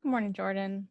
Good morning, Jordan.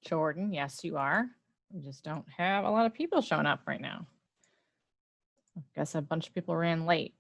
Jordan, yes, you are. We just don't have a lot of people showing up right now. I guess a bunch of people ran late.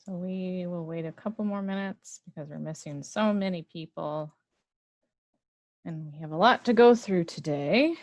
So we will wait a couple more minutes because we're missing so many people. And we have a lot to go through today.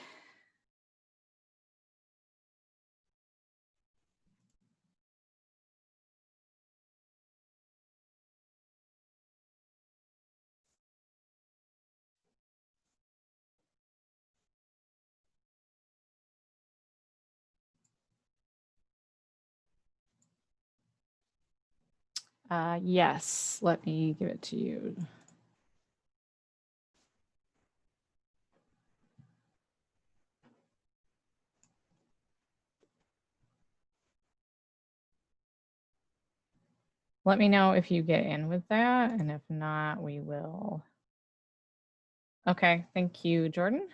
Yes, let me give it to you. Let me know if you get in with that, and if not, we will. Okay, thank you, Jordan.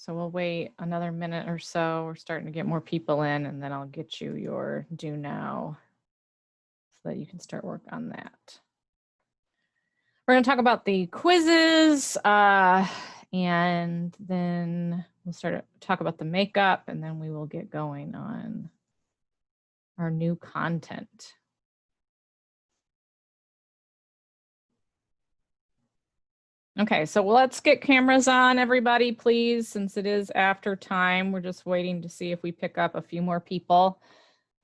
So we'll wait another minute or so. We're starting to get more people in, and then I'll get you your do now so that you can start work on that. We're going to talk about the quizzes, and then we'll start to talk about the makeup, and then we will get going on our new content. Okay, so let's get cameras on, everybody, please, since it is after time. We're just waiting to see if we pick up a few more people.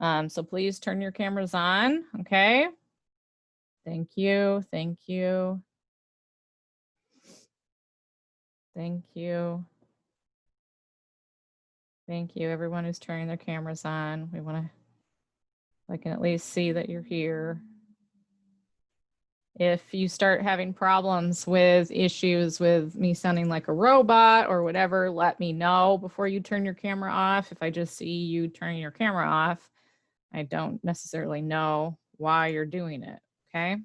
So please turn your cameras on, okay? Thank you, thank you. Thank you. Thank you, everyone who's turning their cameras on. We want to, I can at least see that you're here. If you start having problems with issues with me sounding like a robot or whatever, let me know before you turn your camera off. If I just see you turning your camera off, I don't necessarily know why you're doing it, okay?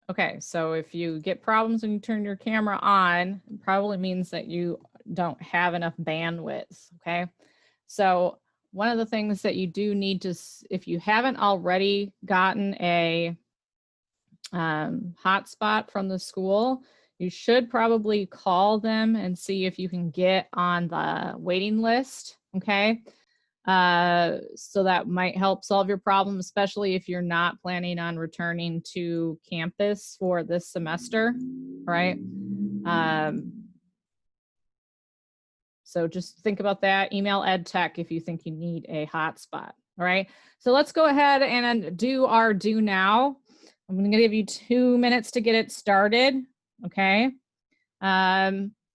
Okay, so if you get problems when you turn your camera on, it probably means that you don't have enough bandwidth, okay? So one of the things that you do need to, if you haven't already gotten a hotspot from the school, you should probably call them and see if you can get on the waiting list, okay? So that might help solve your problem, especially if you're not planning on returning to campus for this semester, right? So just think about that. Email EdTech if you think you need a hotspot, all right? So let's go ahead and do our do now. I'm going to give you 2 minutes to get it started, okay?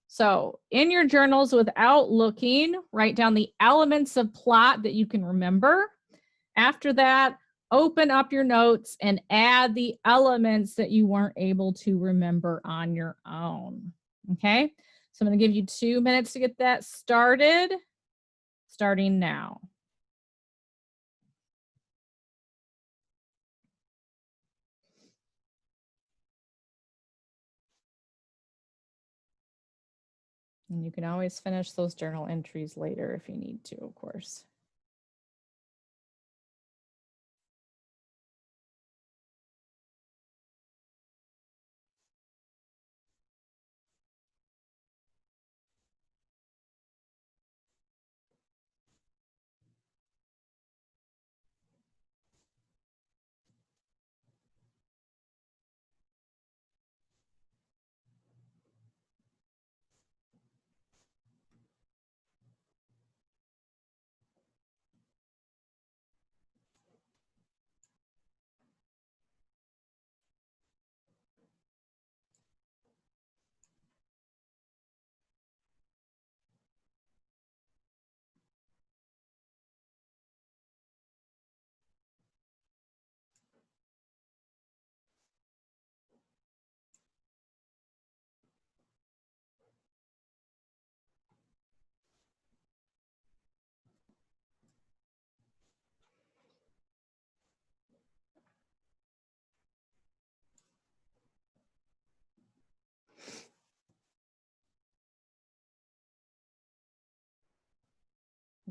So in your journals, without looking, write down the elements of plot that you can remember. After that, open up your notes and add the elements that you weren't able to remember on your own, okay? So I'm going to give you 2 minutes to get that started, starting now. And you can always finish those journal entries later if you need to, of course.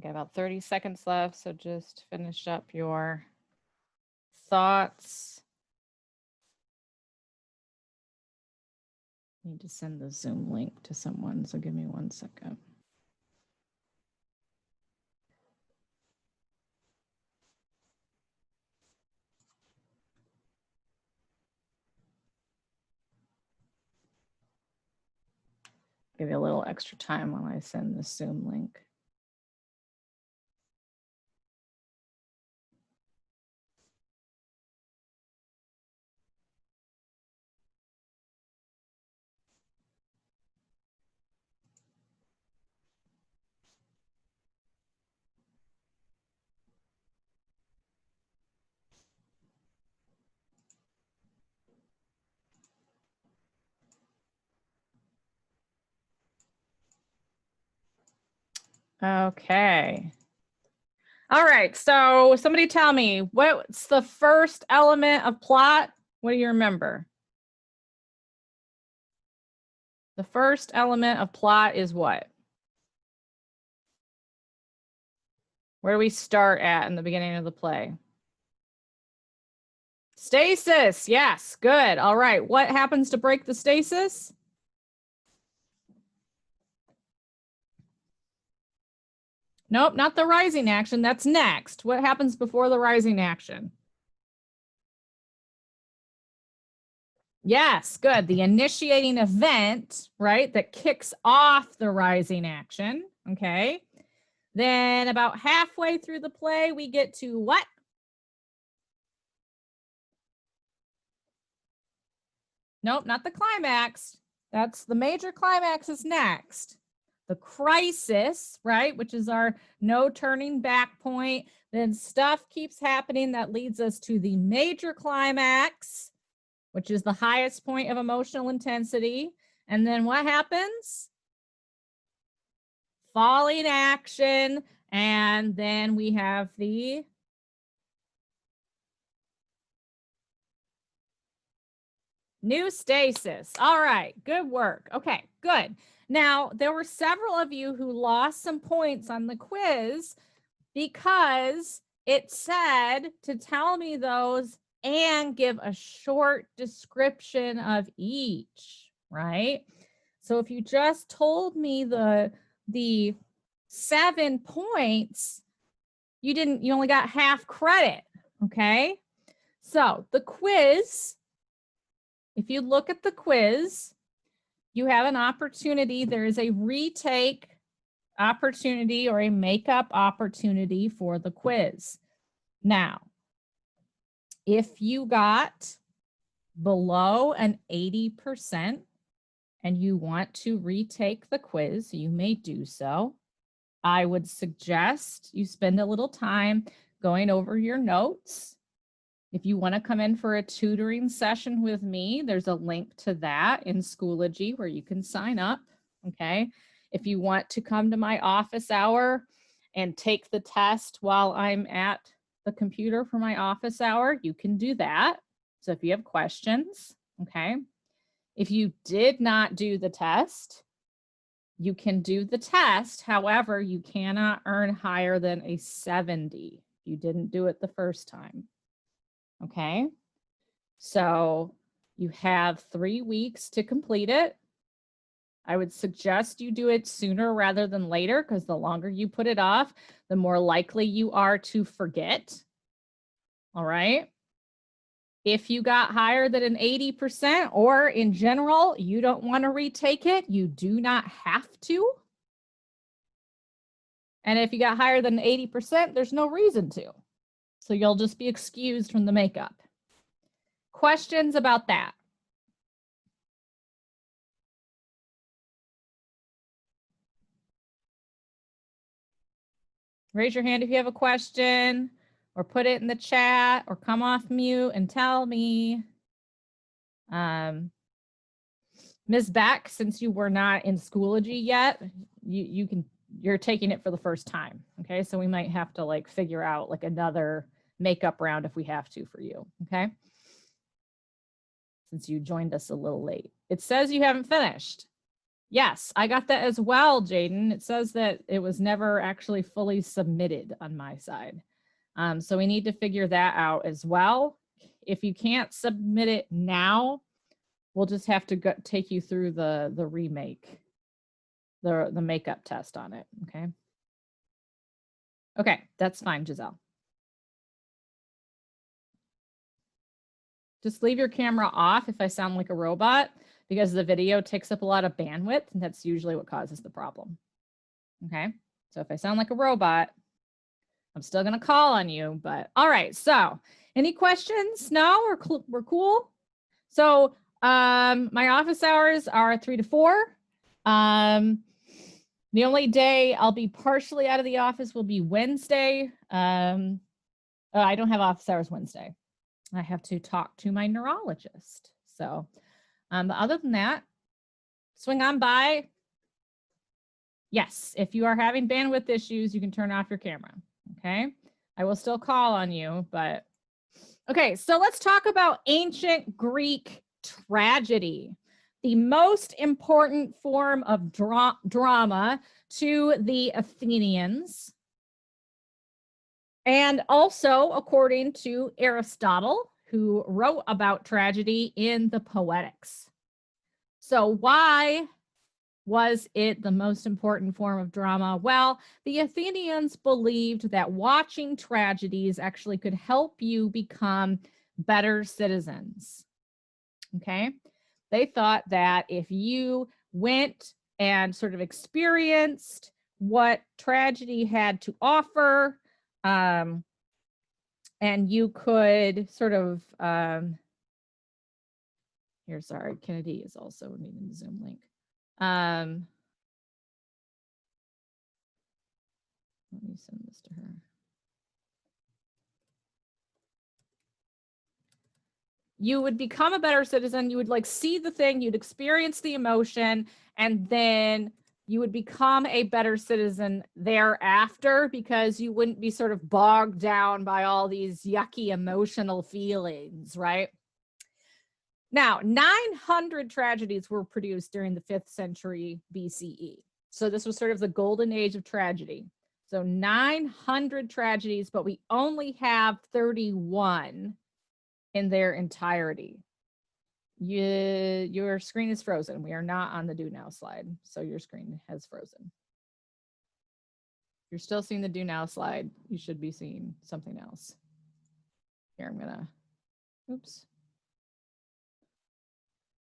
got about 30 seconds left, so just finish up your thoughts. I need to send the Zoom link to someone, so give me 1 second. Give you a little extra time while I send the Zoom link. Okay. All right, so somebody tell me, what's the first element of plot? What do you remember? The first element of plot is what? Where do we start at in the beginning of the play? Stasis, yes, good. All right, what happens to break the stasis? Nope, not the rising action, that's next. What happens before the rising action? Yes, good. The initiating event, right, that kicks off the rising action, okay? Then about halfway through the play, we get to what? Nope, not the climax. That's the major climax is next. The crisis, right, which is our no turning back point. Then stuff keeps happening that leads us to the major climax, which is the highest point of emotional intensity. And then what happens? Falling action. And then we have the new stasis. All right, good work. Okay, good. Now, there were several of you who lost some points on the quiz because it said to tell me those and give a short description of each, right? So if you just told me the 7 points, you only got half credit, okay? So the quiz, if you look at the quiz, you have an opportunity. There is a retake opportunity or a makeup opportunity for the quiz. Now, if you got below an 80% and you want to retake the quiz, you may do so. I would suggest you spend a little time going over your notes. If you want to come in for a tutoring session with me, there's a link to that in Schoology where you can sign up, okay? If you want to come to my office hour and take the test while I'm at the computer for my office hour, you can do that. So if you have questions, okay? If you did not do the test, you can do the test. However, you cannot earn higher than a 70. You didn't do it the first time. Okay, so you have 3 weeks to complete it. I would suggest you do it sooner rather than later because the longer you put it off, the more likely you are to forget. All right. If you got higher than an 80% or in general, you don't want to retake it, you do not have to. And if you got higher than 80%, there's no reason to. So you'll just be excused from the makeup. Questions about that? Raise your hand if you have a question, or put it in the chat, or come off mute and tell me. Ms. Beck, since you were not in Schoology yet, you're taking it for the first time. Okay, so we might have to like figure out like another makeup round if we have to for you. Okay, since you joined us a little late. It says you haven't finished. Yes, I got that as well, Jaden. It says that it was never actually fully submitted on my side. So we need to figure that out as well. If you can't submit it now, we'll just have to take you through the remake, the makeup test on it, okay? Okay, that's fine, Giselle. Just leave your camera off if I sound like a robot, because the video takes up a lot of bandwidth, and that's usually what causes the problem. Okay, so if I sound like a robot, I'm still gonna call on you, but all right. So any questions? No, we're cool. So my office hours are 3 to 4. The only day I'll be partially out of the office will be Wednesday. I don't have office hours Wednesday. I have to talk to my neurologist. So but other than that, swing on by. Yes, if you are having bandwidth issues, you can turn off your camera. Okay, I will still call on you, but okay, so let's talk about ancient Greek tragedy, the most important form of drama to the Athenians. And also, according to Aristotle, who wrote about tragedy in the Poetics. So why was it the most important form of drama? Well, the Athenians believed that watching tragedies actually could help you become better citizens. Okay. They thought that if you went and sort of experienced what tragedy had to offer, and you could sort of, here, sorry, Kennedy is also needing the Zoom link. Let me send this to her. You would become a better citizen. You would like see the thing, you'd experience the emotion, and then you would become a better citizen thereafter, because you wouldn't be sort of bogged down by all these yucky emotional feelings, right? Now, 900 tragedies were produced during the 5th century BCE. So this was sort of the golden age of tragedy. So 900 tragedies, but we only have 31 in their entirety. Your screen is frozen. We are not on the do now slide, so your screen has frozen. If you're still seeing the do now slide, you should be seeing something else. Here, I'm gonna, oops.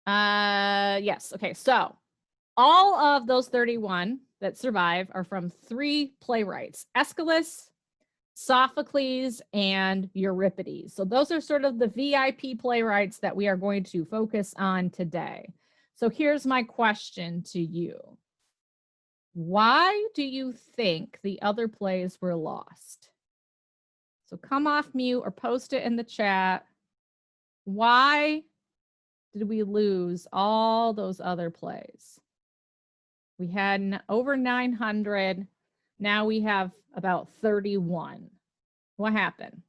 Yes, okay, so all of those 31 that survive are from 3 playwrights: Aeschylus, Sophocles, and Euripides. So those are sort of the VIP playwrights that we are going to focus on today. So here's my question to you. Why do you think the other plays were lost? So come off mute or post it in the chat. Why did we lose all those other plays? We had over 900. Now we have about 31. What happened?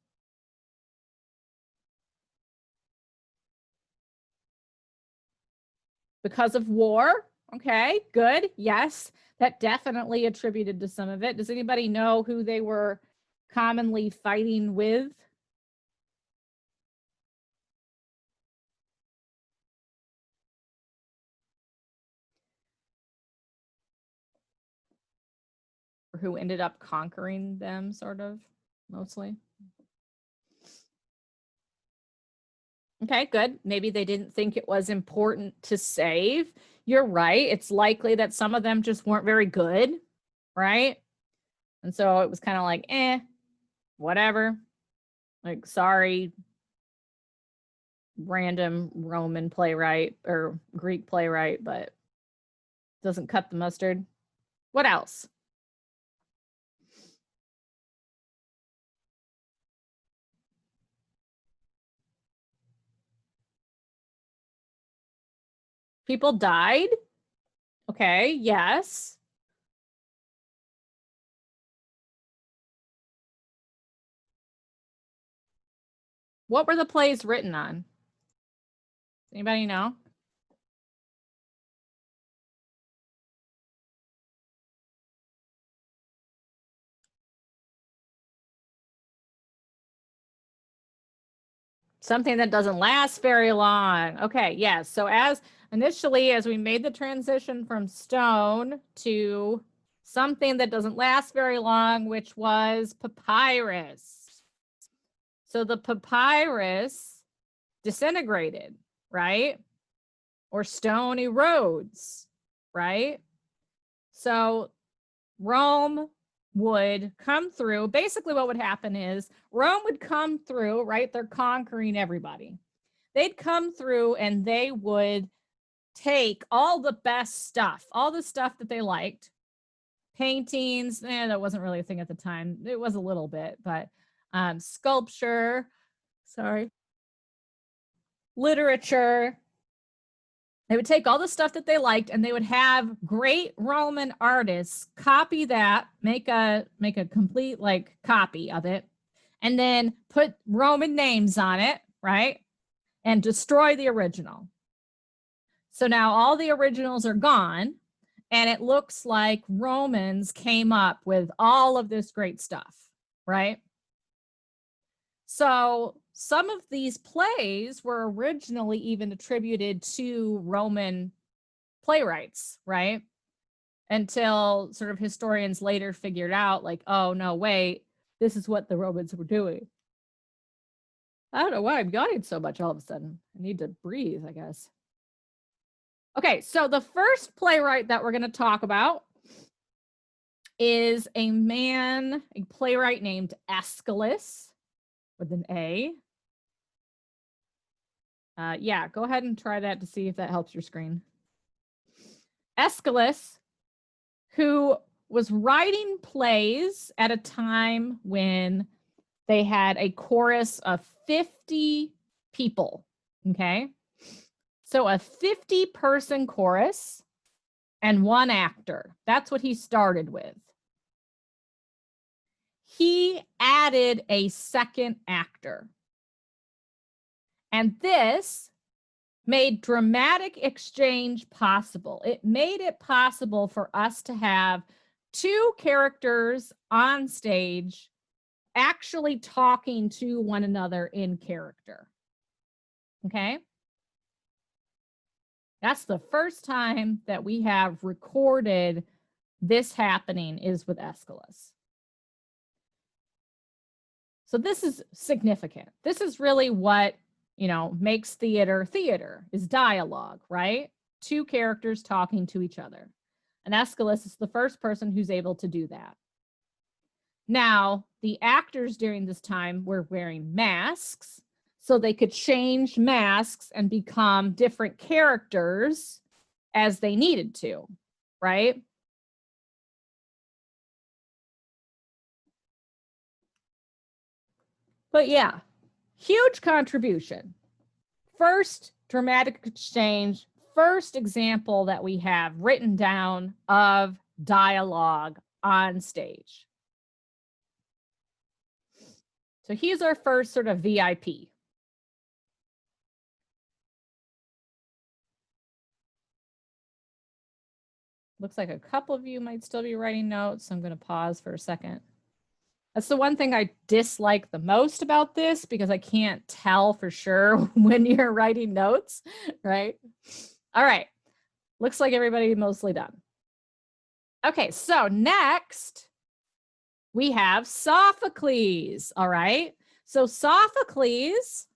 Because of war? Okay, good. Yes, that definitely attributed to some of it. Does anybody know who they were commonly fighting with? Or who ended up conquering them, sort of, mostly? Okay, good. Maybe they didn't think it was important to save. You're right. It's likely that some of them just weren't very good, right? And so it was kind of like, whatever. Like, sorry, random Roman playwright or Greek playwright, but doesn't cut the mustard. What else? People died? Okay, yes. What were the plays written on? Anybody know? Something that doesn't last very long. Okay, yes. So as we made the transition from stone to something that doesn't last very long, which was papyrus. So the papyrus disintegrated, right? Or stone erodes, right? So Rome would come through. Basically, what would happen is Rome would come through, right? They're conquering everybody. They'd come through and they would take all the best stuff, all the stuff that they liked, paintings, that wasn't really a thing at the time. It was a little bit, but sculpture, literature. They would take all the stuff that they liked and they would have great Roman artists copy that, make a complete like copy of it, and then put Roman names on it, right? And destroy the original. So now all the originals are gone and it looks like Romans came up with all of this great stuff, right? So some of these plays were originally even attributed to Roman playwrights, right? Until sort of historians later figured out like, oh, no, wait, this is what the Romans were doing. I don't know why I'm yawning so much all of a sudden. I need to breathe, I guess. Okay, so the first playwright that we're going to talk about is a playwright named Aeschylus with an A. Yeah, go ahead and try that to see if that helps your screen. Aeschylus, who was writing plays at a time when they had a chorus of 50 people, okay? So a 50-person chorus and one actor. That's what he started with. He added a second actor. And this made dramatic exchange possible. It made it possible for us to have two characters on stage actually talking to one another in character. Okay? That's the first time that we have recorded this happening is with Aeschylus. So this is significant. This is really what, makes theater is dialogue, right? Two characters talking to each other. And Aeschylus is the first person who's able to do that. Now, the actors during this time were wearing masks, so they could change masks and become different characters as they needed to, right? But yeah, huge contribution. First dramatic exchange, first example that we have written down of dialogue on stage. So he's our first sort of VIP. Looks like a couple of you might still be writing notes. I'm going to pause for a second. That's the one thing I dislike the most about this because I can't tell for sure when you're writing notes, right? All right. Looks like everybody mostly done. Okay, so next we have Sophocles, all right? So Sophocles,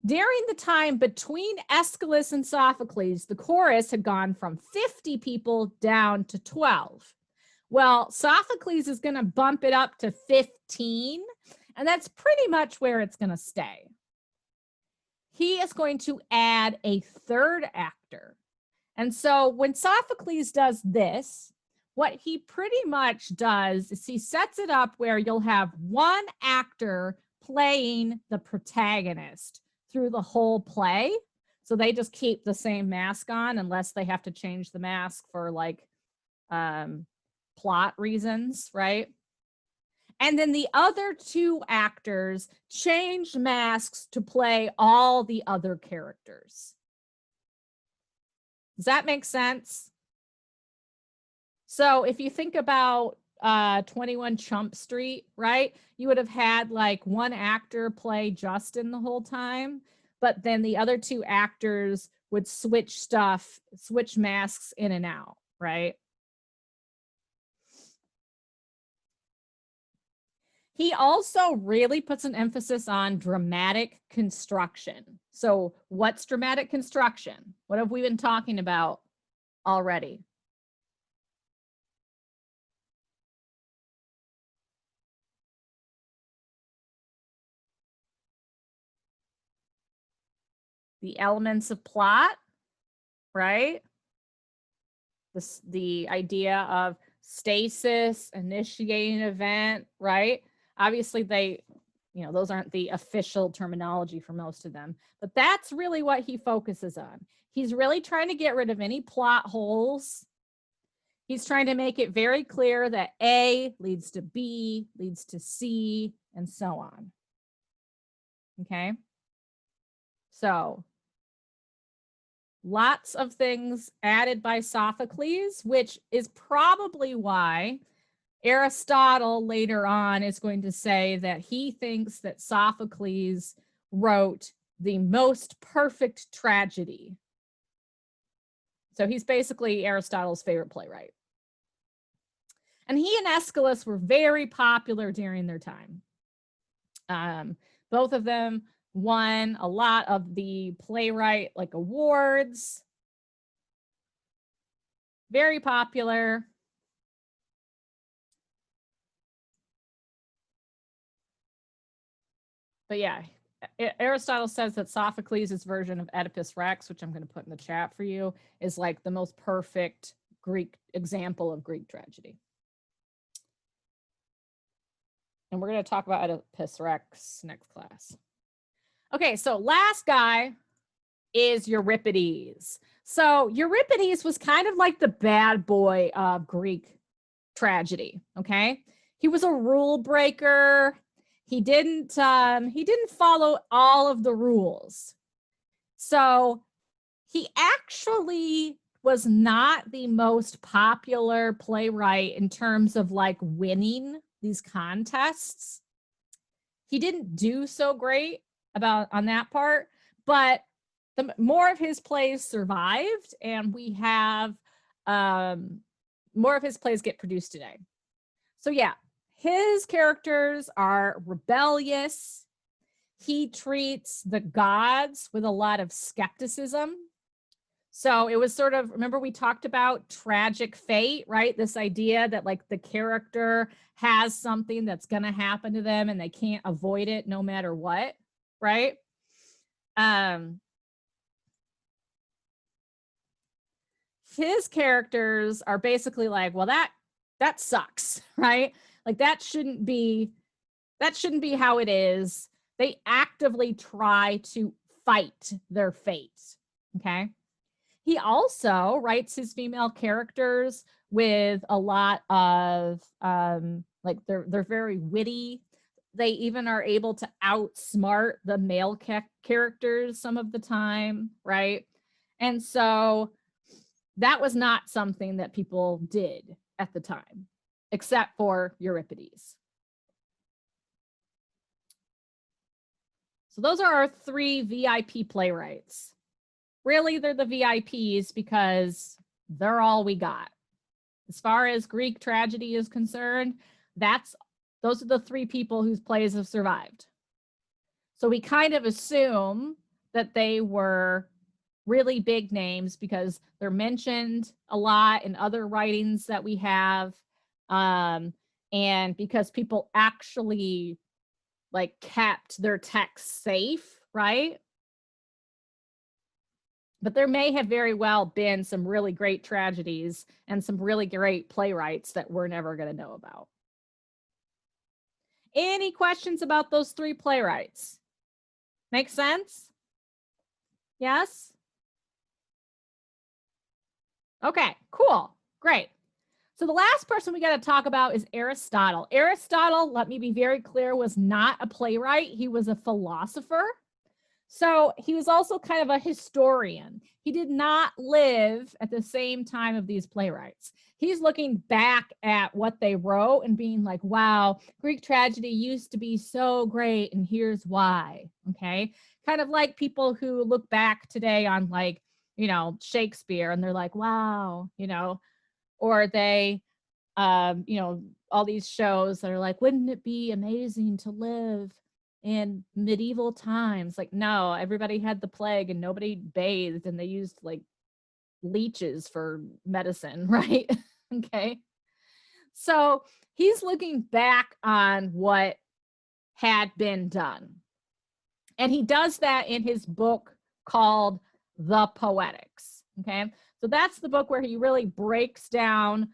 during the time between Aeschylus and Sophocles, the chorus had gone from 50 people down to 12. Well, Sophocles is going to bump it up to 15, and that's pretty much where it's going to stay. He is going to add a third actor. And so when Sophocles does this, what he pretty much does is he sets it up where you'll have one actor playing the protagonist through the whole play. So they just keep the same mask on unless they have to change the mask for like plot reasons, right? And then the other two actors change masks to play all the other characters. Does that make sense? So if you think about 21 Chump Street, right? You would have had like one actor play Justin the whole time, but then the other two actors would switch masks in and out, right? He also really puts an emphasis on dramatic construction. So what's dramatic construction? What have we been talking about already? The elements of plot, right? The idea of stasis, initiating event, right? Obviously they, those aren't the official terminology for most of them, but that's really what he focuses on. He's really trying to get rid of any plot holes. He's trying to make it very clear that A leads to B, leads to C, and so on. Okay? So, lots of things added by Sophocles, which is probably why Aristotle later on is going to say that he thinks that Sophocles wrote the most perfect tragedy. So he's basically Aristotle's favorite playwright. And he and Aeschylus were very popular during their time. Both of them won a lot of the playwright awards. Very popular. But yeah, Aristotle says that Sophocles' version of Oedipus Rex, which I'm going to put in the chat for you, is like the most perfect Greek example of Greek tragedy. And we're going to talk about Oedipus Rex next class. Okay, so last guy is Euripides. So Euripides was kind of like the bad boy of Greek tragedy, okay? He was a rule breaker. He didn't follow all of the rules. So he actually was not the most popular playwright in terms of winning these contests. He didn't do so great on that part, but more of his plays survived, and we have more of his plays get produced today. So yeah, his characters are rebellious. He treats the gods with a lot of skepticism. So it was sort of, remember we talked about tragic fate, right? This idea that the character has something that's going to happen to them and they can't avoid it no matter what, right? His characters are basically well, that sucks, right? That shouldn't be how it is. They actively try to fight their fate, okay? He also writes his female characters with a lot of they're very witty. They even are able to outsmart the male characters some of the time, right? And so that was not something that people did at the time, except for Euripides. So those are our 3 VIP playwrights. Really, they're the VIPs because they're all we got. As far as Greek tragedy is concerned, those are the 3 people whose plays have survived. So we kind of assume that they were really big names because they're mentioned a lot in other writings that we have, and because people actually kept their texts safe, right? But there may have very well been some really great tragedies and some really great playwrights that we're never going to know about. Any questions about those 3 playwrights? Make sense? Yes? Okay, cool. Great. So the last person we got to talk about is Aristotle. Aristotle, let me be very clear, was not a playwright. He was a philosopher. So he was also kind of a historian. He did not live at the same time of these playwrights. He's looking back at what they wrote and being like, wow, Greek tragedy used to be so great, and here's why. Okay. Kind of like people who look back today on, like, you know, Shakespeare, and they're like, wow, you know, or they, you know, all these shows that are like, wouldn't it be amazing to live in medieval times? Like, no, everybody had the plague and nobody bathed, and they used like leeches for medicine, right? Okay. So he's looking back on what had been done. And he does that in his book called The Poetics. Okay. So that's the book where he really breaks down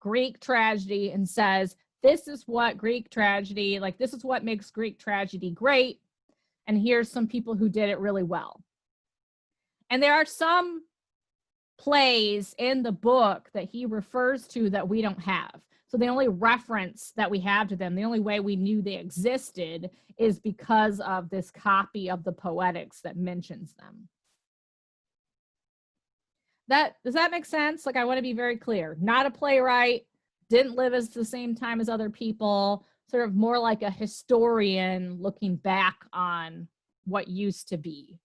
Greek tragedy and says, this is what Greek tragedy, like, this is what makes Greek tragedy great. And here's some people who did it really well. And there are some plays in the book that he refers to that we don't have. So the only reference that we have to them, the only way we knew they existed, is because of this copy of the Poetics that mentions them. Does that make sense? Like, I want to be very clear. Not a playwright, didn't live as the same time as other people, sort of more like a historian looking back on what used to be.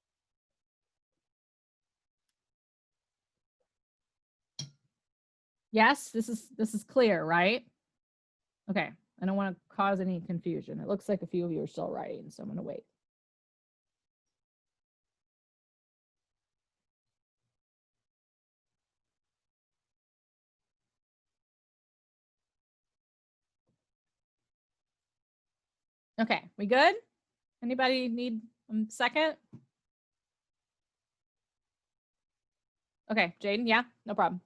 Yes, this is clear, right? Okay, I don't want to cause any confusion. It looks like a few of you are still writing, so I'm going to wait. Okay, we good? Anybody need a second? Okay, Jaden, yeah, no problem.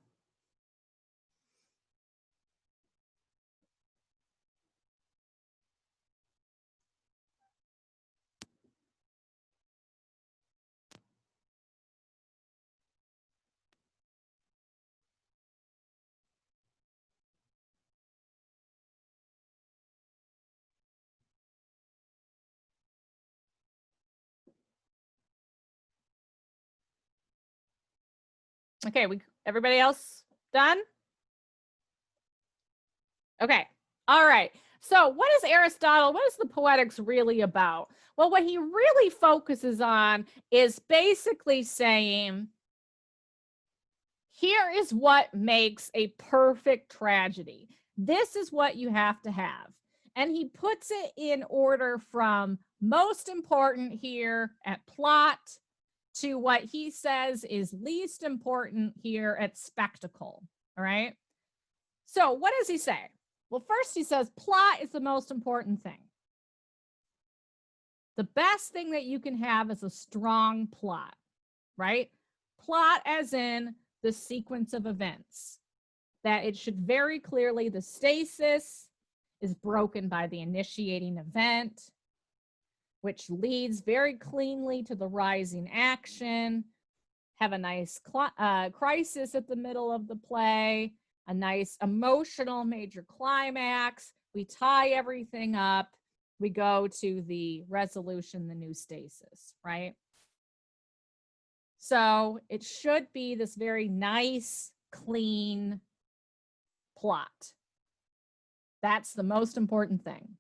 Okay, everybody else done? Okay. All right. So what is Aristotle? What is the Poetics really about? Well, what he really focuses on is basically saying, here is what makes a perfect tragedy. This is what you have to have. And he puts it in order from most important here at plot to what he says is least important here at spectacle. All right. So what does he say? Well, first he says plot is the most important thing. The best thing that you can have is a strong plot, right? Plot as in the sequence of events. That it should very clearly, the stasis is broken by the initiating event, which leads very cleanly to the rising action, have a nice crisis at the middle of the play, a nice emotional major climax. We tie everything up. We go to the resolution, the new stasis, right? So it should be this very nice, clean plot. That's the most important thing.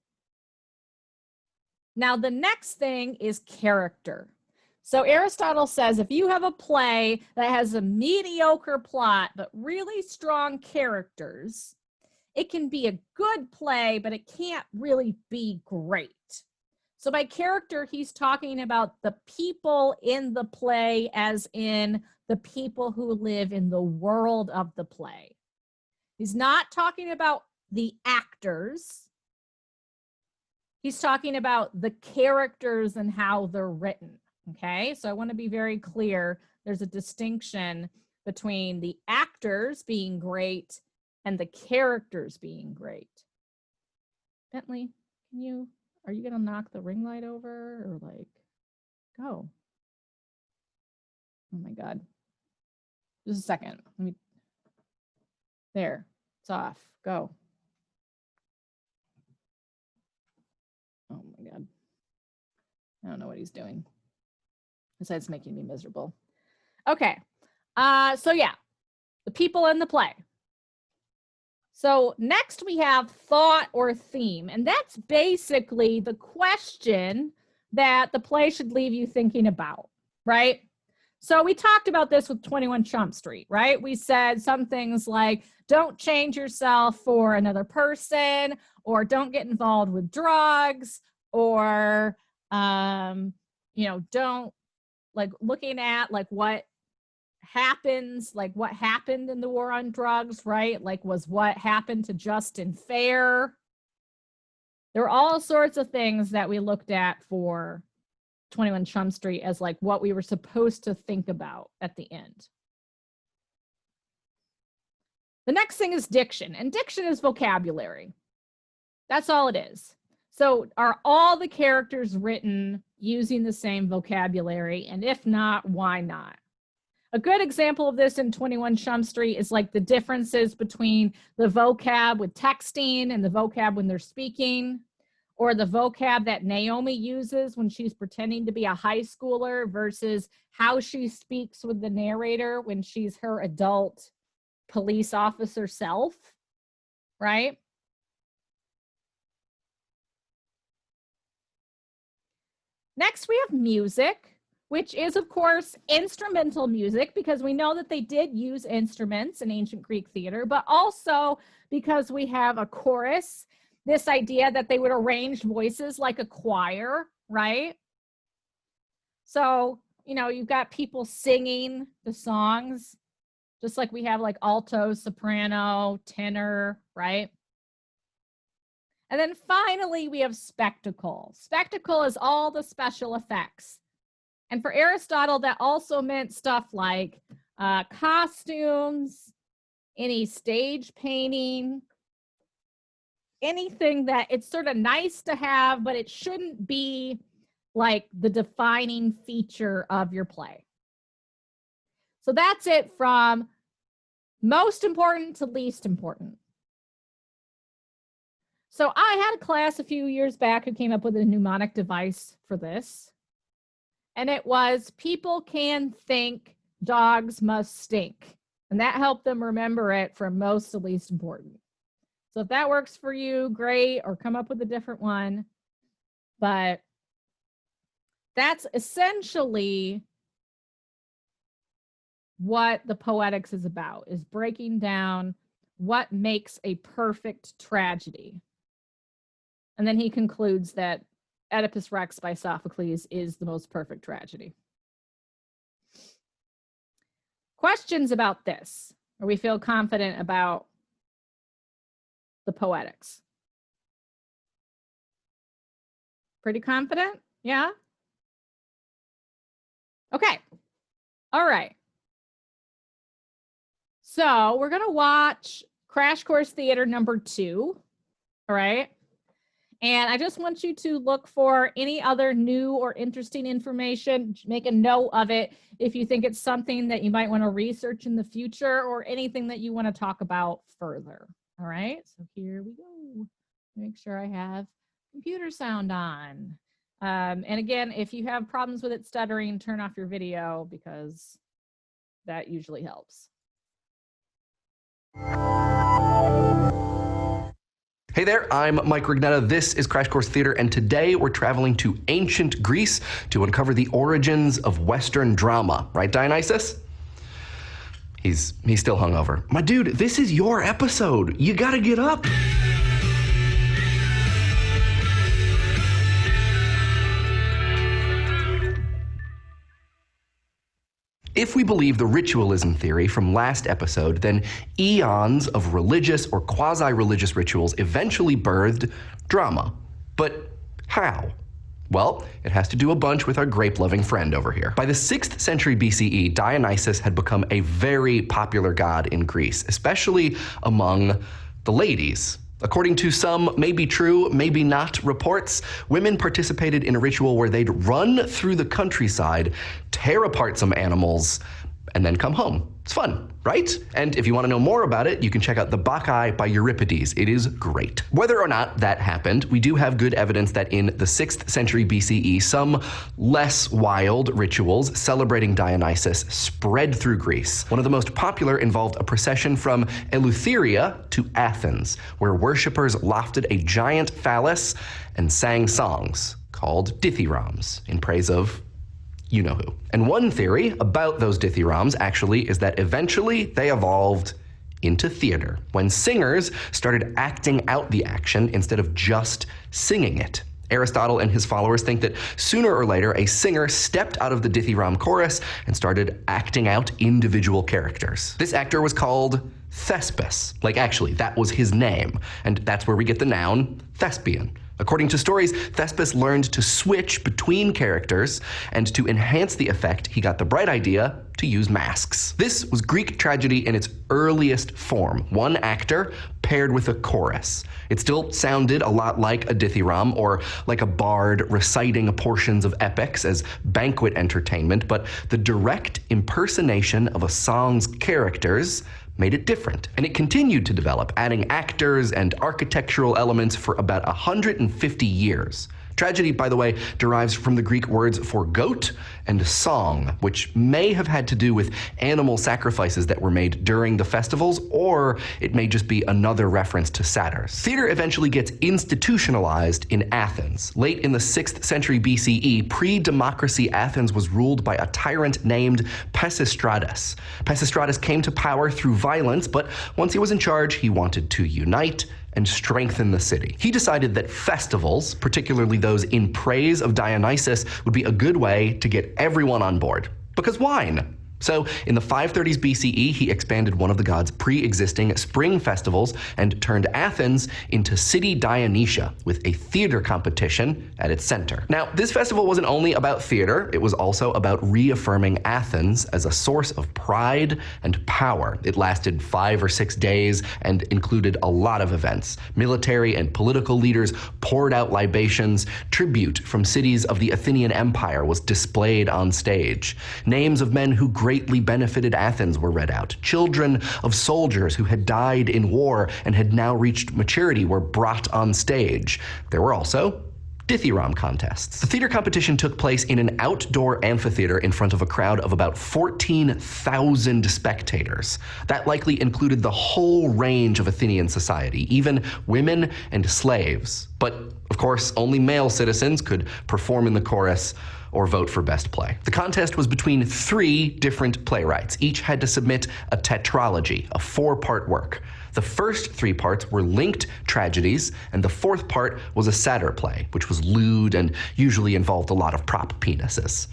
Now, the next thing is character. So Aristotle says if you have a play that has a mediocre plot but really strong characters, it can be a good play, but it can't really be great. So by character, he's talking about the people in the play, as in the people who live in the world of the play. He's not talking about the actors. He's talking about the characters and how they're written. Okay, so I want to be very clear. There's a distinction between the actors being great and the characters being great. Bentley, are you gonna knock the ring light over, or like, go? Oh my God. Just a second. There, it's off. Go. Oh my God. I don't know what he's doing. besides making me miserable. Okay. So yeah, the people in the play. So next we have thought or theme, and that's basically the question that the play should leave you thinking about, right? So we talked about this with 21 Jump Street, right? We said some things like, don't change yourself for another person, or don't get involved with drugs, or, don't, like, looking at like what happens, like what happened in the war on drugs, right? Like, was what happened to Justin fair? There were all sorts of things that we looked at for 21 Jump Street as like what we were supposed to think about at the end. The next thing is diction, and diction is vocabulary. That's all it is. So are all the characters written using the same vocabulary? And if not, why not? A good example of this in 21 Jump Street is like the differences between the vocab with texting and the vocab when they're speaking, or the vocab that Naomi uses when she's pretending to be a high schooler versus how she speaks with the narrator when she's her adult police officer self, right? Next, we have music, which is, of course, instrumental music, because we know that they did use instruments in ancient Greek theater, but also because we have a chorus, this idea that they would arrange voices like a choir, right? So, you've got people singing the songs, just like we have like alto, soprano, tenor, right? And then finally, we have spectacle. Spectacle is all the special effects. And for Aristotle, that also meant stuff like costumes, any stage painting, anything that it's sort of nice to have, but it shouldn't be like the defining feature of your play. So that's it from most important to least important. So I had a class a few years back who came up with a mnemonic device for this. And it was, people can think, dogs must stink. And that helped them remember it from most to least important. So if that works for you, great, or come up with a different one. But that's essentially what the Poetics is about, is breaking down what makes a perfect tragedy. And then he concludes that Oedipus Rex by Sophocles is the most perfect tragedy. Questions about this, or we feel confident about the Poetics? Pretty confident? Yeah? Okay. All right. So we're going to watch Crash Course Theater number 2. All right. And I just want you to look for any other new or interesting information. Make a note of it if you think it's something that you might want to research in the future, or anything that you want to talk about further. All right, so here we go. Make sure I have computer sound on. And again, if you have problems with it stuttering, turn off your video, because that usually helps. Hey there, I'm Mike Rignetta. This is Crash Course Theater, and today we're traveling to ancient Greece to uncover the origins of Western drama. Right, Dionysus? He's still hungover. My dude, this is your episode. You gotta get up. If we believe the ritualism theory from last episode, then eons of religious or quasi-religious rituals eventually birthed drama. But how? Well, it has to do a bunch with our grape-loving friend over here. By the 6th century BCE, Dionysus had become a very popular god in Greece, especially among the ladies. According to some maybe true, maybe not reports, women participated in a ritual where they'd run through the countryside, tear apart some animals, and then come home. It's fun. right? And if you want to know more about it, you can check out The Bacchae by Euripides. It is great. Whether or not that happened, we do have good evidence that in the 6th century BCE, some less wild rituals celebrating Dionysus spread through Greece. One of the most popular involved a procession from Eleutheria to Athens, where worshippers lofted a giant phallus and sang songs called dithyrambs in praise of you know who. And one theory about those dithyrambs actually is that eventually they evolved into theater, when singers started acting out the action instead of just singing it. Aristotle and his followers think that sooner or later a singer stepped out of the dithyramb chorus and started acting out individual characters. This actor was called Thespis. Like, actually, that was his name, and that's where we get the noun thespian. According to stories, Thespis learned to switch between characters, and to enhance the effect, he got the bright idea to use masks. This was Greek tragedy in its earliest form, one actor paired with a chorus. It still sounded a lot like a dithyramb or like a bard reciting portions of epics as banquet entertainment, but the direct impersonation of a song's characters made it different. And it continued to develop, adding actors and architectural elements for about 150 years. Tragedy, by the way, derives from the Greek words for goat and song, which may have had to do with animal sacrifices that were made during the festivals, or it may just be another reference to satyrs. Theater eventually gets institutionalized in Athens. Late in the 6th century BCE, pre-democracy Athens was ruled by a tyrant named Pisistratus. Pisistratus came to power through violence, but once he was in charge, he wanted to unite and strengthen the city. He decided that festivals, particularly those in praise of Dionysus, would be a good way to get everyone on board. Because wine? So, in the 530s BCE, he expanded one of the gods' pre-existing spring festivals and turned Athens into City Dionysia, with a theater competition at its center. Now, this festival wasn't only about theater, it was also about reaffirming Athens as a source of pride and power. It lasted 5 or 6 days and included a lot of events. Military and political leaders poured out libations. Tribute from cities of the Athenian Empire was displayed on stage. Names of men who greatly benefited Athens were read out. Children of soldiers who had died in war and had now reached maturity were brought on stage. There were also dithyramb contests. The theater competition took place in an outdoor amphitheater in front of a crowd of about 14,000 spectators. That likely included the whole range of Athenian society, even women and slaves. But, of course, only male citizens could perform in the chorus or vote for best play. The contest was between 3 different playwrights. Each had to submit a tetralogy, a 4-part work. The first 3 parts were linked tragedies, and the 4th part was a satyr play, which was lewd and usually involved a lot of prop penises.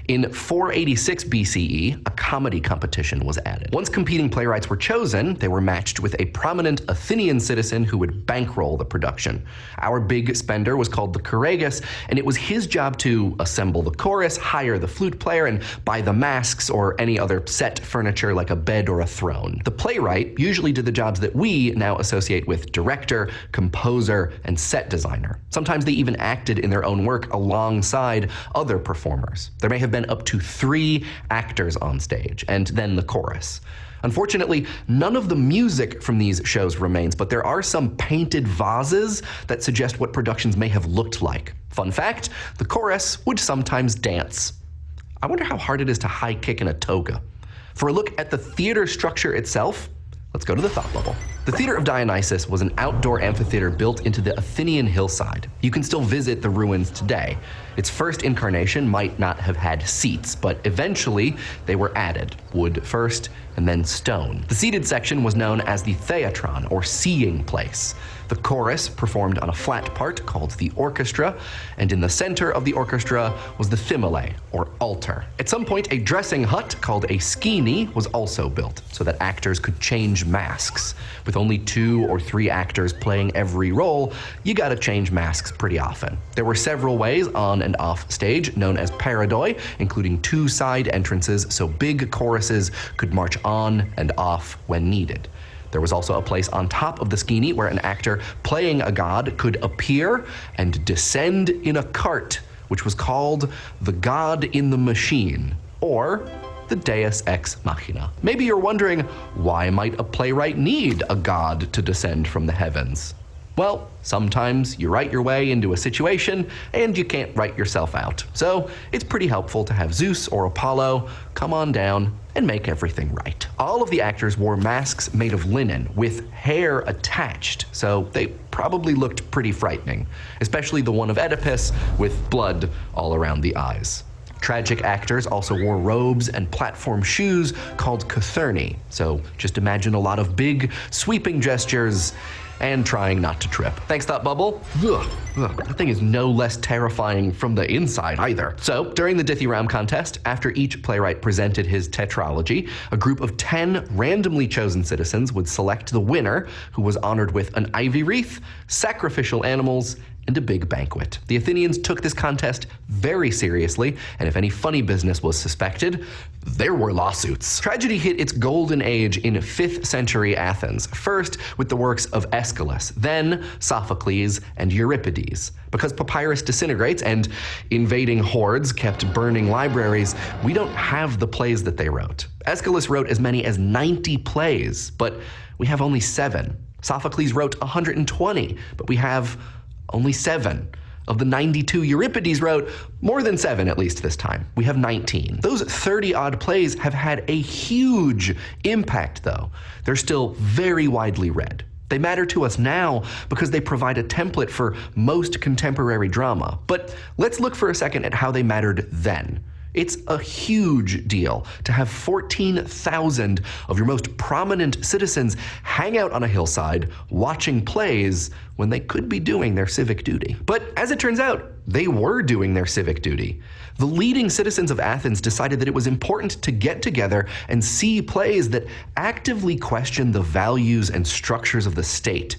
In 486 BCE, a comedy competition was added. Once competing playwrights were chosen, they were matched with a prominent Athenian citizen who would bankroll the production. Our big spender was called the Choragus, and it was his job to assemble the chorus, hire the flute player, and buy the masks or any other set furniture like a bed or a throne. The playwright usually did the jobs that we now associate with director, composer, and set designer. Sometimes they even acted in their own work alongside other performers. There may have been up to 3 actors on stage, and then the chorus. Unfortunately, none of the music from these shows remains, but there are some painted vases that suggest what productions may have looked like. Fun fact, the chorus would sometimes dance. I wonder how hard it is to high kick in a toga. For a look at the theater structure itself, let's go to the thought bubble. The Theater of Dionysus was an outdoor amphitheater built into the Athenian hillside. You can still visit the ruins today. Its first incarnation might not have had seats, but eventually they were added, wood first and then stone. The seated section was known as the theatron, or seeing place. The chorus performed on a flat part called the orchestra, and in the center of the orchestra was the thymale, or altar. At some point, a dressing hut called a skene was also built, so that actors could change masks. With only 2 or 3 actors playing every role, you gotta change masks pretty often. There were several ways on and off stage, known as paradoi, including 2 side entrances so big choruses could march on and off when needed. There was also a place on top of the skene where an actor playing a god could appear and descend in a cart, which was called the God in the Machine, or the Deus Ex Machina. Maybe you're wondering, why might a playwright need a god to descend from the heavens? Well, sometimes you write your way into a situation and you can't write yourself out. So it's pretty helpful to have Zeus or Apollo come on down and make everything right. All of the actors wore masks made of linen with hair attached, so they probably looked pretty frightening, especially the one of Oedipus with blood all around the eyes. Tragic actors also wore robes and platform shoes called cothurni, so just imagine a lot of big, sweeping gestures and trying not to trip. Thanks, Thought Bubble. Ugh, that thing is no less terrifying from the inside either. So, during the Dithyramb contest, after each playwright presented his tetralogy, a group of 10 randomly chosen citizens would select the winner, who was honored with an ivy wreath, sacrificial animals, and a big banquet. The Athenians took this contest very seriously, and if any funny business was suspected, there were lawsuits. Tragedy hit its golden age in 5th century Athens, first with the works of Aeschylus, then Sophocles and Euripides. Because papyrus disintegrates and invading hordes kept burning libraries, we don't have the plays that they wrote. Aeschylus wrote as many as 90 plays, but we have only 7. Sophocles wrote 120, but we have only 7. Of the 92 Euripides wrote, more than 7 at least this time. We have 19. Those 30-odd plays have had a huge impact, though. They're still very widely read. They matter to us now because they provide a template for most contemporary drama. But let's look for a second at how they mattered then. It's a huge deal to have 14,000 of your most prominent citizens hang out on a hillside watching plays when they could be doing their civic duty. But as it turns out, they were doing their civic duty. The leading citizens of Athens decided that it was important to get together and see plays that actively question the values and structures of the state.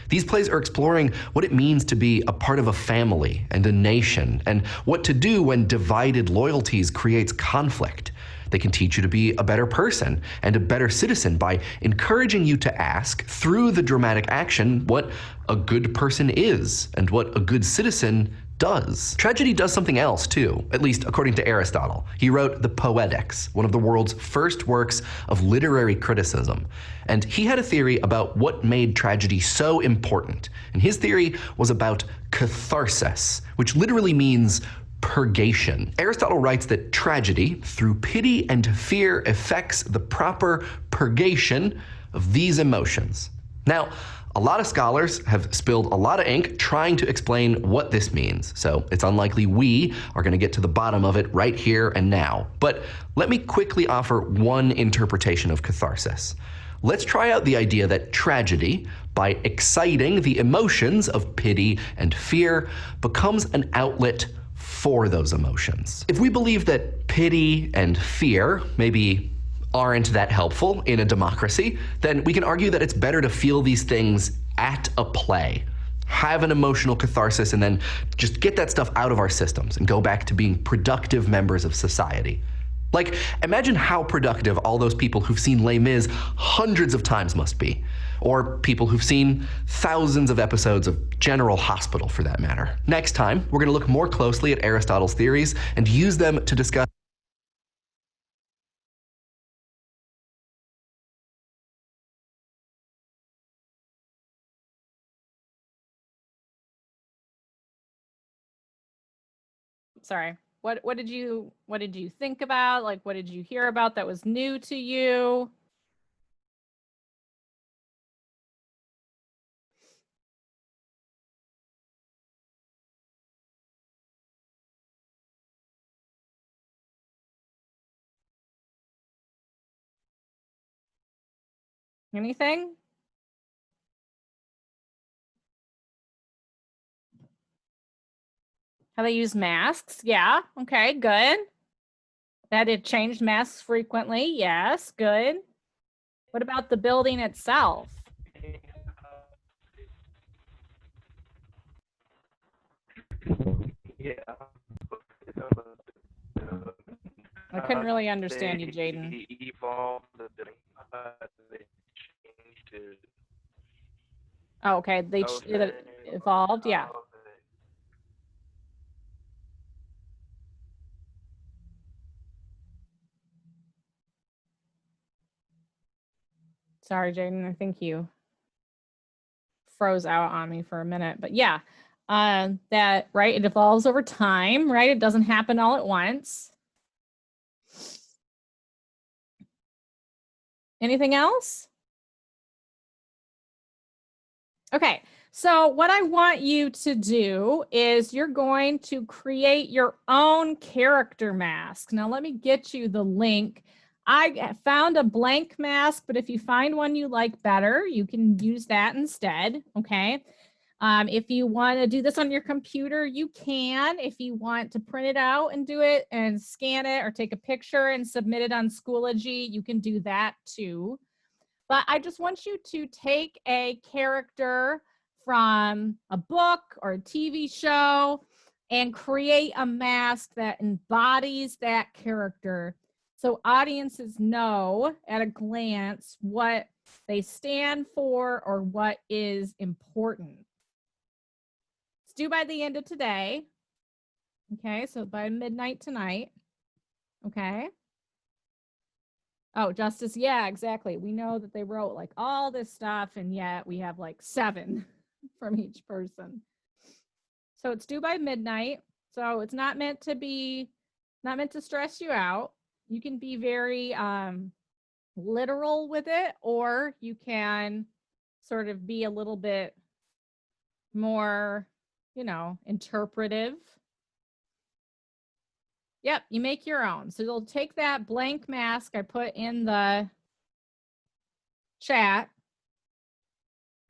These plays are exploring what it means to be a part of a family and a nation, and what to do when divided loyalties creates conflict. They can teach you to be a better person and a better citizen by encouraging you to ask, through the dramatic action, what a good person is and what a good citizen does. Tragedy does something else too, at least according to Aristotle. He wrote the Poetics, one of the world's first works of literary criticism. And he had a theory about what made tragedy so important. And his theory was about catharsis, which literally means purgation. Aristotle writes that tragedy, through pity and fear, effects the proper purgation of these emotions. Now, a lot of scholars have spilled a lot of ink trying to explain what this means, so it's unlikely we are going to get to the bottom of it right here and now. But let me quickly offer one interpretation of catharsis. Let's try out the idea that tragedy, by exciting the emotions of pity and fear, becomes an outlet for those emotions. If we believe that pity and fear maybe aren't that helpful in a democracy, then we can argue that it's better to feel these things at a play. Have an emotional catharsis and then just get that stuff out of our systems and go back to being productive members of society. Like, imagine how productive all those people who've seen Les Mis hundreds of times must be. Or people who've seen thousands of episodes of General Hospital, for that matter. Next time, we're going to look more closely at Aristotle's theories and use them to discuss Sorry. What did you think about? Like, what did you hear about that was new to you? Anything? How they use masks? Yeah. Okay, good. That it changed masks frequently. Yes, good. What about the building itself? Yeah. I couldn't really understand you, Jaden. They evolved the building. They changed it. Oh, okay. It evolved. Yeah. Sorry, Jaden, I think you froze out on me for a minute, but yeah, that, right, it evolves over time, right? It doesn't happen all at once. Anything else? Okay, so what I want you to do is you're going to create your own character mask. Now let me get you the link. I found a blank mask, but if you find one you like better, you can use that instead, okay? If you want to do this on your computer, you can. If you want to print it out and do it and scan it or take a picture and submit it on Schoology, you can do that too. But I just want you to take a character from a book or a TV show and create a mask that embodies that character, so audiences know at a glance what they stand for or what is important. It's due by the end of today. Okay, so by midnight tonight. Okay. Oh, Justice, yeah, exactly. We know that they wrote like all this stuff, and yet we have like 7 from each person. So it's due by midnight. So it's not meant to stress you out. You can be very literal with it, or you can sort of be a little bit more, interpretive. Yep, you make your own. So you'll take that blank mask I put in the chat,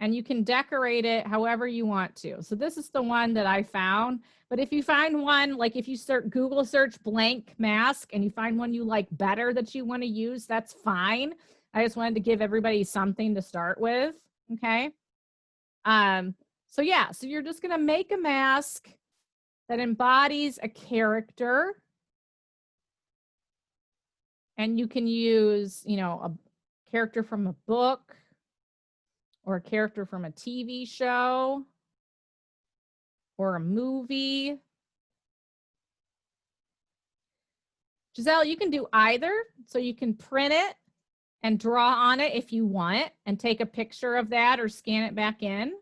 and you can decorate it however you want to. So this is the one that I found. But if you find one, like if you Google search blank mask and you find one you like better that you want to use, that's fine. I just wanted to give everybody something to start with. Okay. So yeah, so you're just gonna make a mask that embodies a character. And you can use, a character from a book or a character from a TV show or a movie. Giselle, you can do either. So you can print it and draw on it if you want and take a picture of that or scan it back in.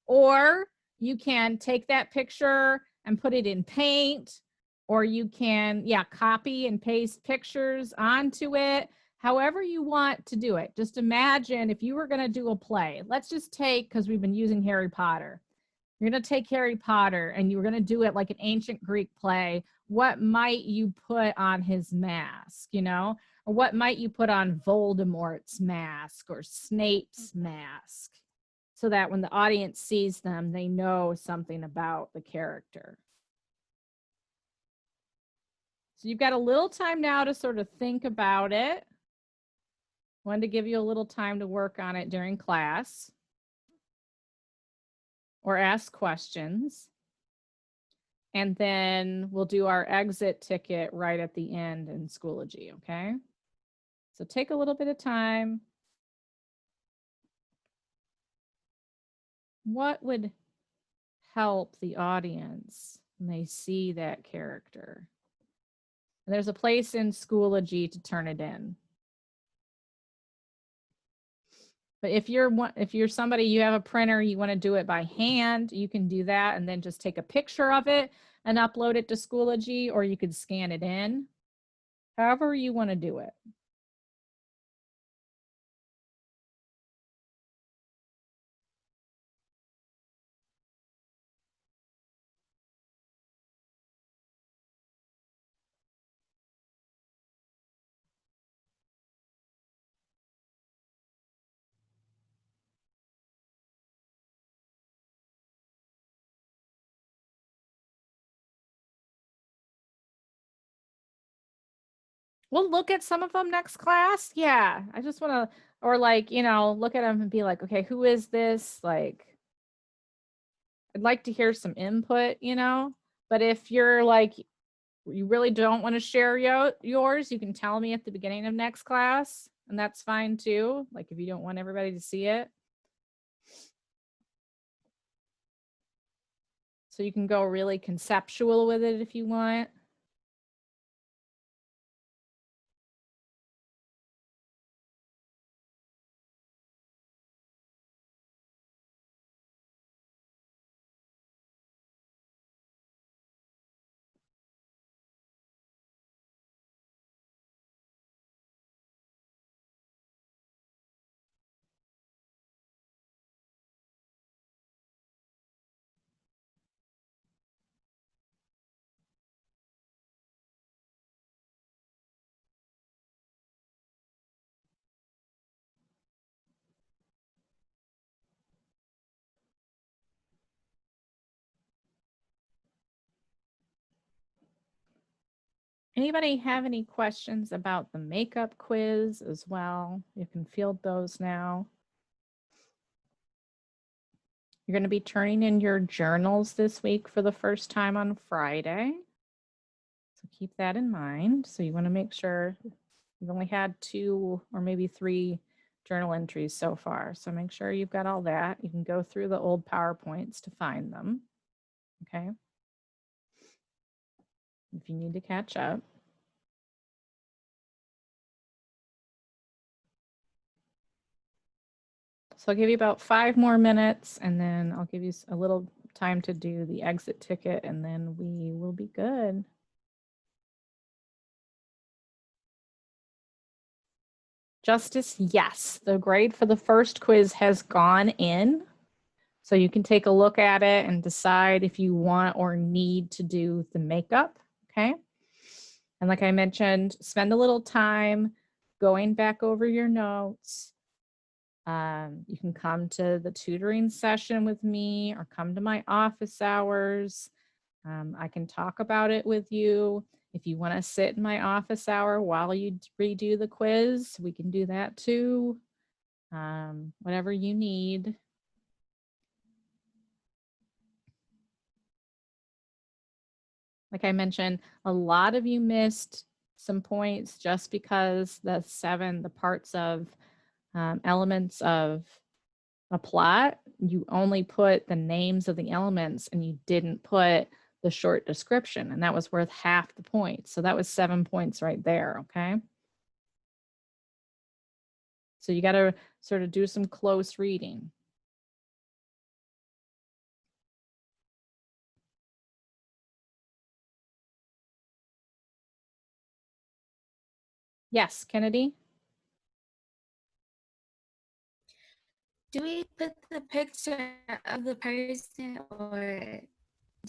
Or you can take that picture and put it in Paint, or you can, copy and paste pictures onto it, however you want to do it. Just imagine if you were going to do a play. Let's just take, because we've been using Harry Potter. You're going to take Harry Potter and you were going to do it like an ancient Greek play. What might you put on his mask, or what might you put on Voldemort's mask or Snape's mask, so that when the audience sees them, they know something about the character. So you've got a little time now to sort of think about it. Wanted to give you a little time to work on it during class or ask questions. And then we'll do our exit ticket right at the end in Schoology, okay? So take a little bit of time. What would help the audience when they see that character? And there's a place in Schoology to turn it in. But if you're somebody, you have a printer, you want to do it by hand, you can do that and then just take a picture of it and upload it to Schoology, or you could scan it in. However you want to do it. We'll look at some of them next class. Yeah, I just want to, or like, look at them and be like, okay, who is this? Like, I'd like to hear some input, but if you're like, you really don't want to share yours, you can tell me at the beginning of next class, and that's fine too. Like if you don't want everybody to see it. So you can go really conceptual with it if you want. Anybody have any questions about the makeup quiz as well? You can field those now. You're going to be turning in your journals this week for the first time on Friday. So keep that in mind. So you want to make sure you've only had 2 or maybe 3 journal entries so far. So make sure you've got all that. You can go through the old PowerPoints to find them. Okay. If you need to catch up. So I'll give you about 5 more minutes and then I'll give you a little time to do the exit ticket and then we will be good. Justice, yes, the grade for the first quiz has gone in. So you can take a look at it and decide if you want or need to do the makeup, okay? And like I mentioned, spend a little time going back over your notes. You can come to the tutoring session with me or come to my office hours. I can talk about it with you. If you want to sit in my office hour while you redo the quiz, we can do that too. Whatever you need. Like I mentioned, a lot of you missed some points just because the parts of elements of a plot, you only put the names of the elements and you didn't put the short description, and that was worth half the points. So that was 7 points right there, okay? So you got to sort of do some close reading. Yes, Kennedy? Do we put the picture of the person or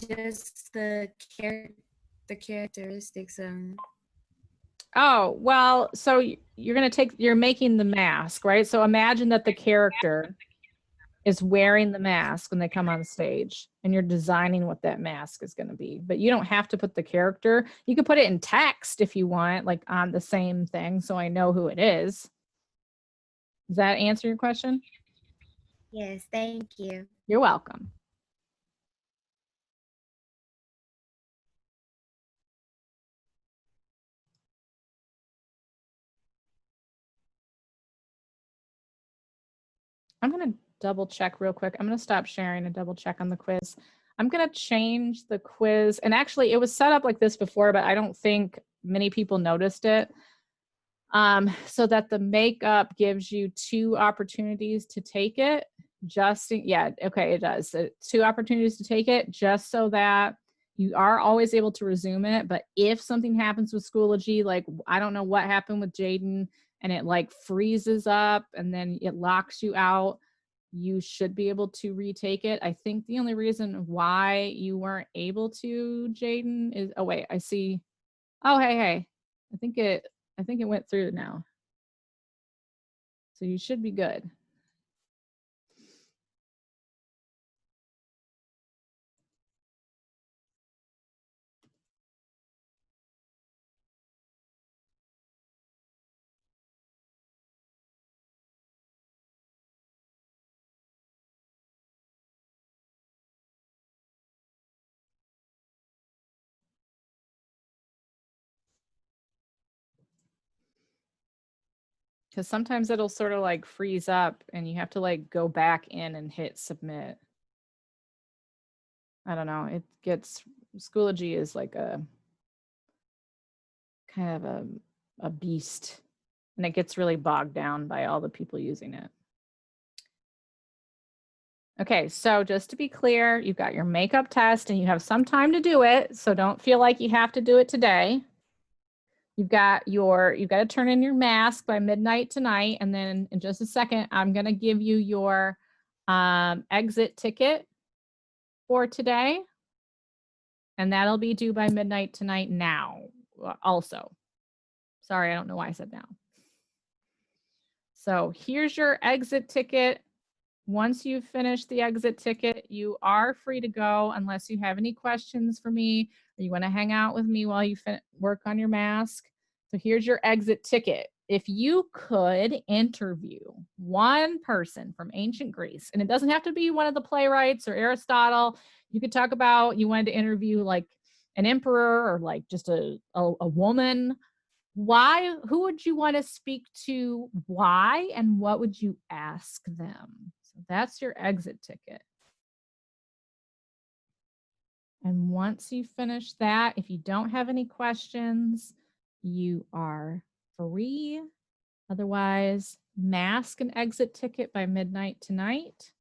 just the characteristics of them? Oh, well, so you're making the mask, right? So imagine that the character is wearing the mask when they come on stage and you're designing what that mask is going to be. But you don't have to put the character. You could put it in text if you want, like on the same thing, so I know who it is. Does that answer your question? Yes, thank you. You're welcome. I'm going to double check real quick. I'm going to stop sharing and double check on the quiz. I'm going to change the quiz. And actually, it was set up like this before, but I don't think many people noticed it. So that the makeup gives you 2 opportunities to take it. Yeah, okay, it does. So 2 opportunities to take it just so that you are always able to resume it. But if something happens with Schoology, like I don't know what happened with Jaden and it like freezes up and then it locks you out, you should be able to retake it. I think the only reason why you weren't able to, Jaden, is, oh wait, I see. Oh, hey. I think it went through now. So you should be good. Because sometimes it'll sort of like freeze up and you have to like go back in and hit submit. I don't know. Schoology is like a kind of a beast and it gets really bogged down by all the people using it. Okay, so just to be clear, you've got your makeup test and you have some time to do it. So don't feel like you have to do it today. You've got to turn in your mask by midnight tonight. And then in just a second, I'm going to give you your exit ticket for today. And that'll be due by midnight tonight now also. Sorry, I don't know why I said now. So here's your exit ticket. once you've finished the exit ticket, you are free to go unless you have any questions for me or you want to hang out with me while you work on your mask. So here's your exit ticket. If you could interview one person from ancient Greece, and it doesn't have to be one of the playwrights or Aristotle, you could talk about, you wanted to interview like an emperor or like just a woman. Who would you want to speak to? Why? And what would you ask them? So that's your exit ticket. And once you finish that, if you don't have any questions, you are free. Otherwise, mask and exit ticket by midnight tonight.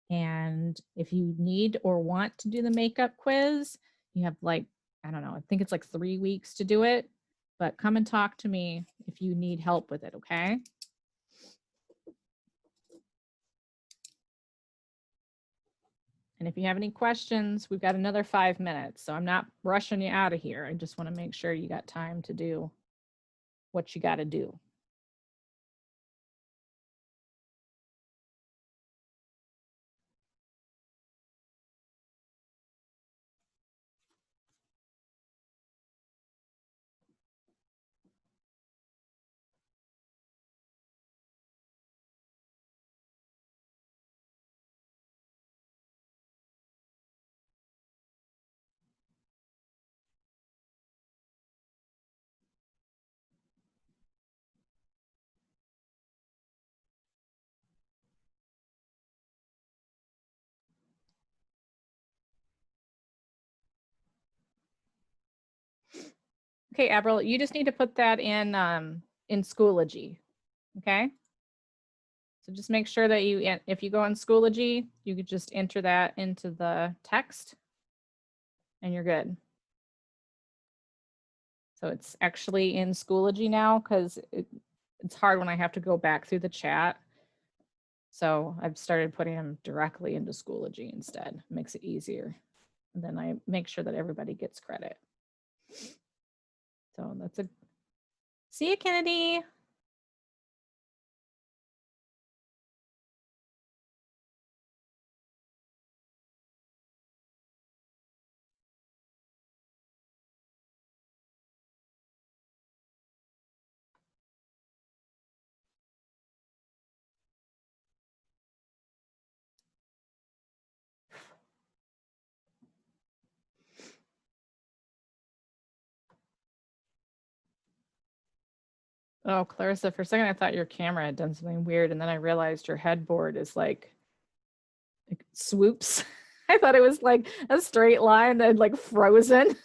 And if you need or want to do the makeup quiz, you have like, I don't know, I think it's like 3 weeks to do it, but come and talk to me if you need help with it, okay? And if you have any questions, we've got another 5 minutes, so I'm not rushing you out of here. I just want to make sure you got time to do what you got to do. Okay, Avril, you just need to put that in Schoology, okay? So just make sure that if you go on Schoology, you could just enter that into the text and you're good. So it's actually in Schoology now because it's hard when I have to go back through the chat. So I've started putting them directly into Schoology instead. It makes it easier. And then I make sure that everybody gets credit. So that's a, see you, Kennedy. Oh, Clarissa, for a second I thought your camera had done something weird, and then I realized your headboard is like swoops. I thought it was like a straight line that had like frozen.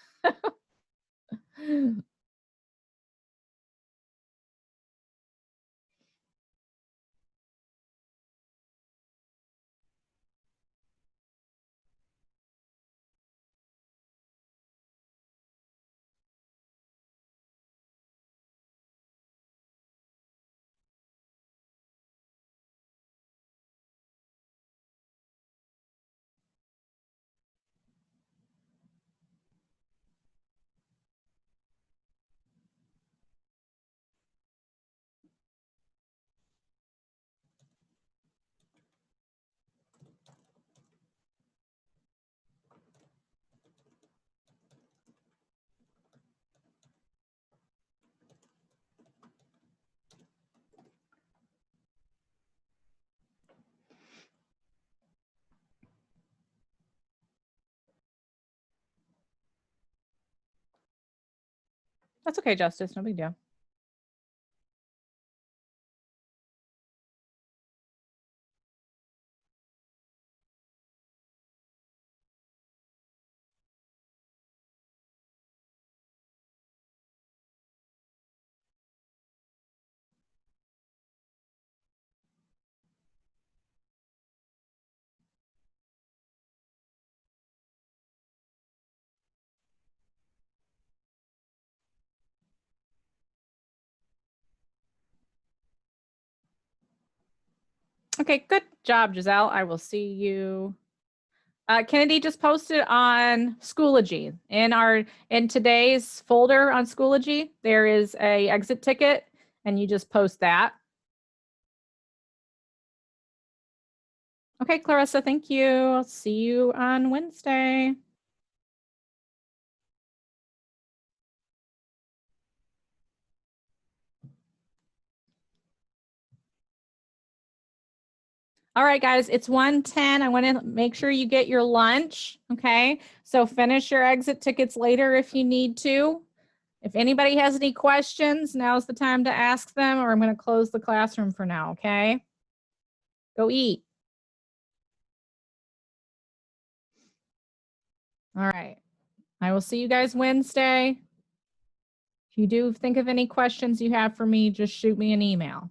That's okay, Justice, no big deal. Okay, good job, Giselle. I will see you. Kennedy just posted on Schoology. In today's folder on Schoology, there is a exit ticket, and you just post that. Okay, Clarissa, thank you. I'll see you on Wednesday. All right, guys, it's 1:10. I want to make sure you get your lunch. Okay, so finish your exit tickets later if you need to. If anybody has any questions, now's the time to ask them, or I'm going to close the classroom for now. Okay, go eat. All right, I will see you guys Wednesday. If you do think of any questions you have for me, just shoot me an email.